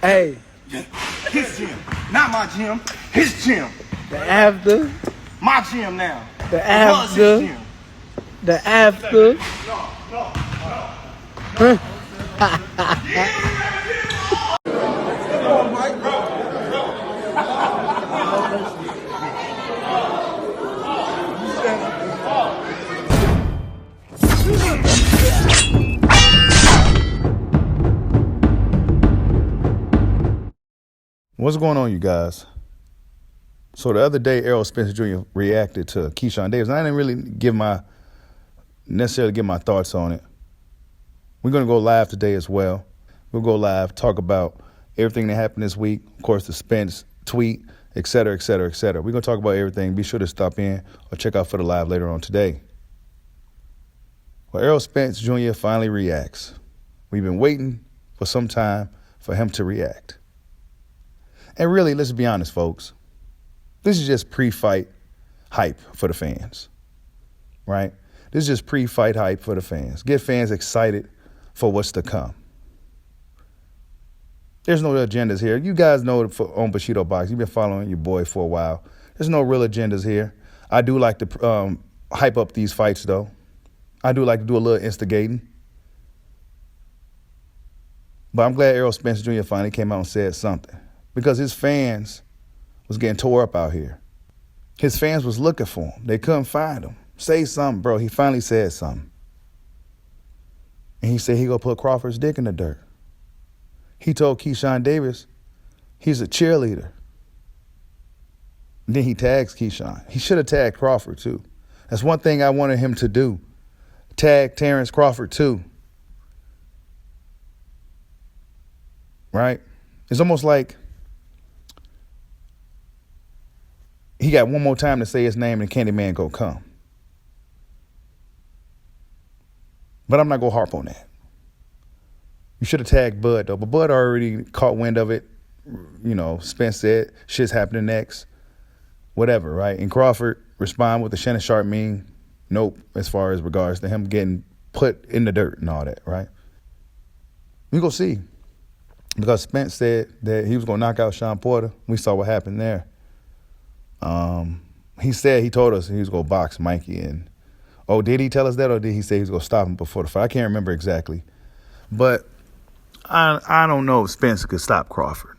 Hey, His gym. Not my gym. His gym. the after, My gym now. the It was his after, gym. the after. What's going on, you guys? So the other day, Errol Spence Jr. reacted to Keyshawn Davis. And I didn't really necessarily give my thoughts on it. We're going to go live today as well. We'll go live, talk about everything that happened this week. Of course, the Spence tweet, et cetera, et cetera, et cetera. We're going to talk about everything. Be sure to stop in or check out for the live later on today. Well, Errol Spence Jr. finally reacts. We've been waiting for some time for him to react. And really, let's be honest, folks. This is just pre-fight hype for the fans, right? This is just pre-fight hype for the fans. Get fans excited for what's to come. There's no real agendas here. You guys know on Bushido Box, you've been following your boy for a while. There's no real agendas here. I do like to hype up these fights, though. I do like to do a little instigating. But I'm glad Errol Spence Jr. finally came out and said something. Because his fans was getting tore up out here. His fans was looking for him. They couldn't find him. Say something, bro. He finally said something. And he said he gonna put Crawford's dick in the dirt. He told Keyshawn Davis he's a cheerleader. And then he tags Keyshawn. He should have tagged Crawford, too. That's one thing I wanted him to do. Tag Terence Crawford, too. Right? It's almost like he got one more time to say his name and Candyman go come. But I'm not going to harp on that. You should have tagged Bud, though. But Bud already caught wind of it. You know, Spence said, shit's happening next. Whatever, right? And Crawford respond with the Shannon Sharp meme. Nope, as far as regards to him getting put in the dirt and all that, right? We going to see. Because Spence said that he was going to knock out Sean Porter. We saw what happened there. He told us he was going to box Mikey. And, did he tell us that, or did he say he was going to stop him before the fight? I can't remember exactly. But I don't know if Spence could stop Crawford.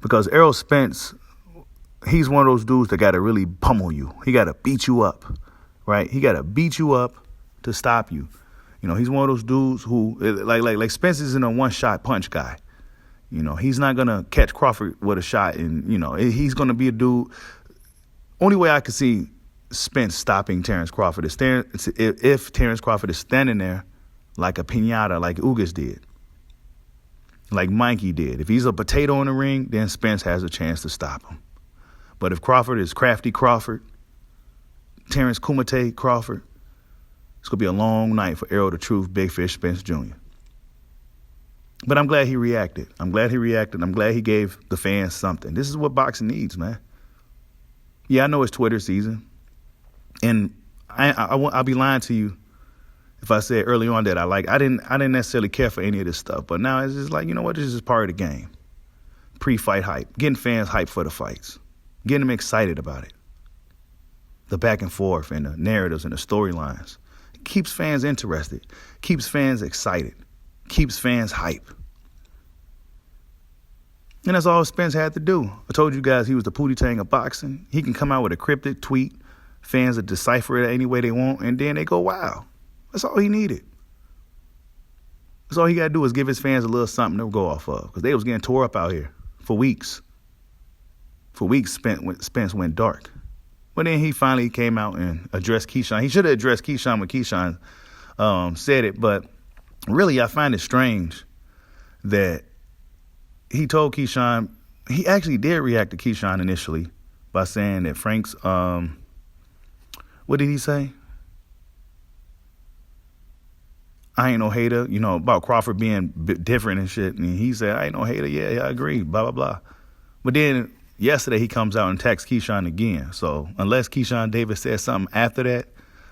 Because Errol Spence, he's one of those dudes that got to really pummel you. He got to beat you up, right? He got to beat you up to stop you. You know, he's one of those dudes who, like Spence isn't a one-shot punch guy. You know, he's not going to catch Crawford with a shot and, you know, he's going to be a dude. Only way I could see Spence stopping Terence Crawford is if Terence Crawford is standing there like a piñata, like Ugas did, like Mikey did. If he's a potato in the ring, then Spence has a chance to stop him. But if Crawford is Crafty Crawford, Terence Kumite Crawford, it's going to be a long night for Errol the Truth, Big Fish Spence Jr. But I'm glad he reacted. I'm glad he gave the fans something. This is what boxing needs, man. Yeah, I know it's Twitter season. And I'll be lying to you if I said early on that I didn't necessarily care for any of this stuff. But now it's just like, you know what, this is part of the game. Pre-fight hype. Getting fans hyped for the fights. Getting them excited about it. The back and forth and the narratives and the storylines. Keeps fans interested. Keeps fans excited. Keeps fans hype. And that's all Spence had to do. I told you guys he was the Pootie Tang of boxing. He can come out with a cryptic tweet. Fans will decipher it any way they want, and then they go, wow. That's all he needed. That's all he got to do is give his fans a little something to go off of, because they was getting tore up out here for weeks. For weeks, Spence went dark. But then he finally came out and addressed Keyshawn. He should have addressed Keyshawn when Keyshawn said it, but really I find it strange that he told Keyshawn, he actually did react to Keyshawn initially by saying that Frank's, what did he say? I ain't no hater, you know, about Crawford being different and shit. And he said, I ain't no hater. Yeah, I agree, blah, blah, blah. But then yesterday he comes out and attacks Keyshawn again. So unless Keyshawn Davis said something after that,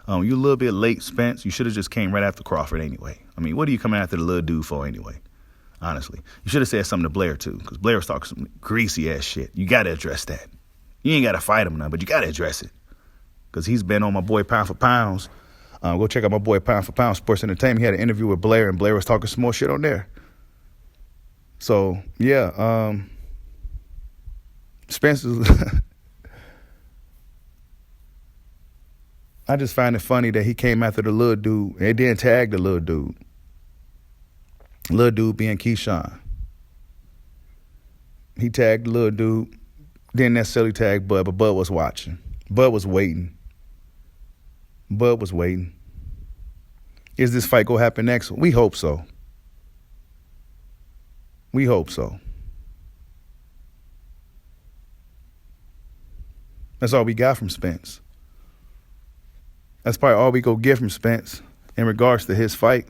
you're a little bit late, Spence. You should have just came right after Crawford anyway. I mean, what are you coming after the little dude for anyway? honestly. You should have said something to Blair, too, because Blair was talking some greasy-ass shit. You got to address that. You ain't got to fight him now, but you got to address it, because he's been on my boy Pound for Pounds. Go check out my boy Pound for Pound Sports Entertainment. He had an interview with Blair, and Blair was talking some more shit on there. So, yeah, Spence is... I just find it funny that he came after the little dude and didn't tag the little dude. Little dude being Keyshawn. He tagged the little dude, didn't necessarily tag Bud, but Bud was watching. Bud was waiting. Bud was waiting. Is this fight going to happen next? We hope so. We hope so. That's all we got from Spence. That's probably all we go get from Spence in regards to his fight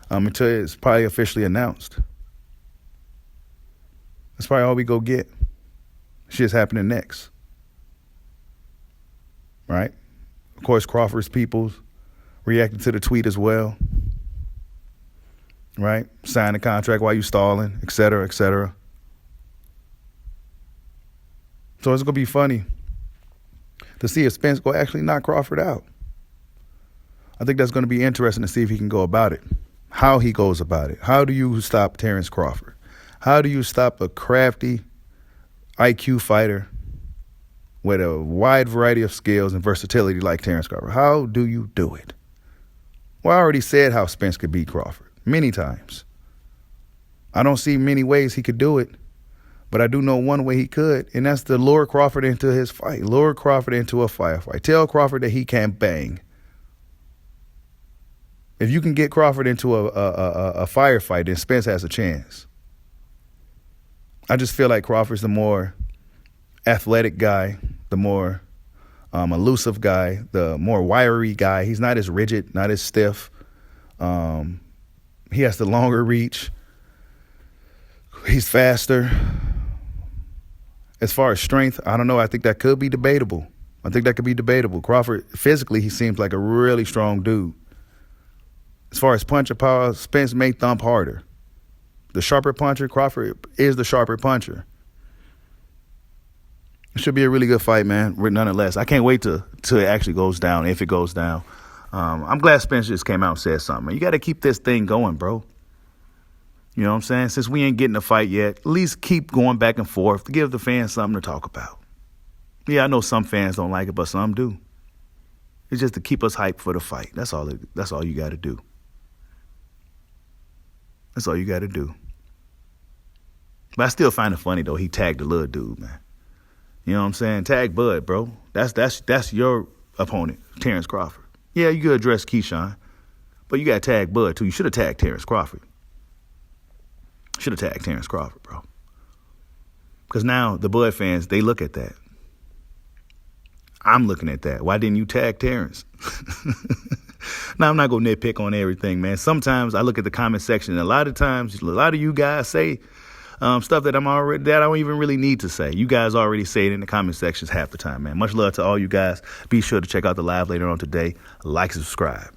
until it's probably officially announced. That's probably all we go get. Shit's happening next. Right? Of course, Crawford's people reacted to the tweet as well. Right? Sign the contract while you stalling, et cetera, et cetera. So it's going to be funny to see if Spence will actually knock Crawford out. I think that's going to be interesting to see if he can go about it, how he goes about it. How do you stop Terence Crawford? How do you stop a crafty IQ fighter with a wide variety of skills and versatility like Terence Crawford? How do you do it? Well, I already said how Spence could beat Crawford many times. I don't see many ways he could do it, but I do know one way he could, and that's to lure Crawford into his fight, lure Crawford into a firefight. Tell Crawford that he can bang. If you can get Crawford into a firefight, then Spence has a chance. I just feel like Crawford's the more athletic guy, the more elusive guy, the more wiry guy. He's not as rigid, not as stiff. He has the longer reach. He's faster. As far as strength, I don't know. I think that could be debatable. Crawford, physically, he seems like a really strong dude. As far as puncher power, Spence may thump harder. The sharper puncher, Crawford is the sharper puncher. It should be a really good fight, man, nonetheless. I can't wait till it actually goes down, if it goes down. I'm glad Spence just came out and said something. You got to keep this thing going, bro. You know what I'm saying? Since we ain't getting a fight yet, at least keep going back and forth to give the fans something to talk about. Yeah, I know some fans don't like it, but some do. It's just to keep us hyped for the fight. That's all you got to do. That's all you got to do. But I still find it funny, though, he tagged the little dude, man. You know what I'm saying? Tag Bud, bro. That's your opponent, Terence Crawford. Yeah, you could address Keyshawn, but you got to tag Bud, too. You should have tagged Terence Crawford. Should have tagged Terence Crawford, bro. Because now the Bud fans, they look at that. I'm looking at that. Why didn't you tag Terence? Now, I'm not going to nitpick on everything, man. Sometimes I look at the comment section, and a lot of times, a lot of you guys say stuff that I don't even really need to say. You guys already say it in the comment sections half the time, man. Much love to all you guys. Be sure to check out the live later on today. Like, subscribe.